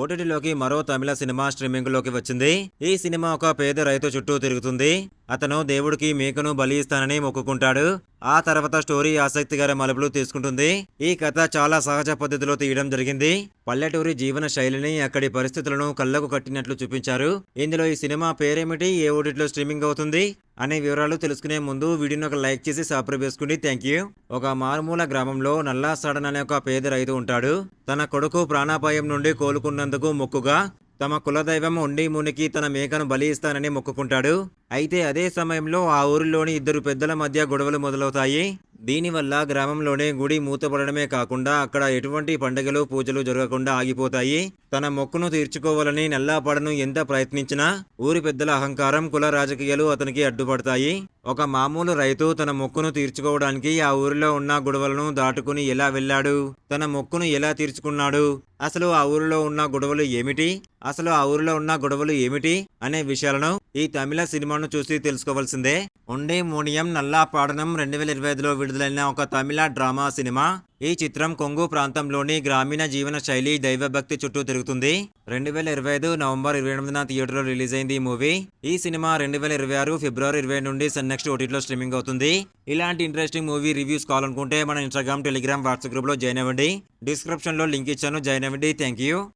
ఓటీటీలోకి మరో తమిళ సినిమా స్ట్రీమింగ్లోకి వచ్చింది. ఈ సినిమా ఒక పేద రైతు చుట్టూ తిరుగుతుంది. అతను దేవుడికి మేకను బలి ఇస్తానని మొక్కుకుంటాడు. ఆ తర్వాత స్టోరీ ఆసక్తికర మలుపులు తీసుకుంటుంది. ఈ కథ చాలా సహజ పద్ధతిలో తీయడం జరిగింది. పల్లెటూరి జీవన శైలిని, అక్కడి పరిస్థితులను కళ్లకు కట్టినట్లు చూపించారు. ఇందులో ఈ సినిమా పేరేమిటి, ఏ ఓటీటీలో స్ట్రీమింగ్ అవుతుంది అనే వివరాలు తెలుసుకునే ముందు వీడియోని ఒక లైక్ చేసి సబ్స్క్రైబ్ చేసుకోండి. Thank you. ఒక మారుమూల గ్రామంలో నల్లా సాడన్ అనే ఒక పేద రైతు ఉంటాడు. తన కొడుకు ప్రాణాపాయం నుండి కోలుకున్నందుకు మొక్కుగా తమ కులదైవం ఉండి మునికి తన మేకను బలి ఇస్తానని మొక్కుకుంటాడు. అయితే అదే సమయంలో ఆ ఊరిలోని ఇద్దరు పెద్దల మధ్య గొడవలు మొదలవుతాయి. దీనివల్ల గ్రామంలోనే గుడి మూతపడడమే కాకుండా అక్కడ ఎటువంటి పండుగలు పూజలు జరగకుండా ఆగిపోతాయి. తన మొక్కును తీర్చుకోవాలని నల్లాపాడను ఎంత ప్రయత్నించినా ఊరి పెద్దల అహంకారం, కుల రాజకీయాలు అతనికి అడ్డుపడతాయి. ఒక మామూలు రైతు తన మొక్కును తీర్చుకోవడానికి ఆ ఊరిలో ఉన్న గొడవలను దాటుకుని ఎలా వెళ్ళాడు, తన మొక్కును ఎలా తీర్చుకున్నాడు, అసలు ఆ ఊరిలో ఉన్న గొడవలు ఏమిటి అనే విషయాలను ఈ తమిళ సినిమాను చూసి తెలుసుకోవాల్సిందే. ఉండే మూనియం నల్లా పాడనం 2025లో విడుదలైన ఒక తమిళ డ్రామా సినిమా. ఈ చిత్రం కొంగు ప్రాంతంలోని గ్రామీణ జీవన శైలి, దైవభక్తి చుట్టూ తిరుగుతుంది. 2025 నవంబర్ 28న థియేటర్లో రిలీజ్ అయింది ఈ మూవీ. ఈ సినిమా 2026 ఫిబ్రవరి 20 నుండి సన్ నెక్స్ట్ ఓటీటీలో స్ట్రీమింగ్ అవుతుంది. ఇలాంటి ఇంట్రెస్టింగ్ మూవీ రివ్యూస్ కావాలనుకుంటే మన ఇన్స్టాగ్రామ్, టెలిగ్రామ్, వాట్సాప్ గ్రూప్లో జాయిన్ అవ్వండి. డిస్క్రిప్షన్లో లింక్ ఇచ్చాను, జాయిన్ అవ్వండి. Thank you.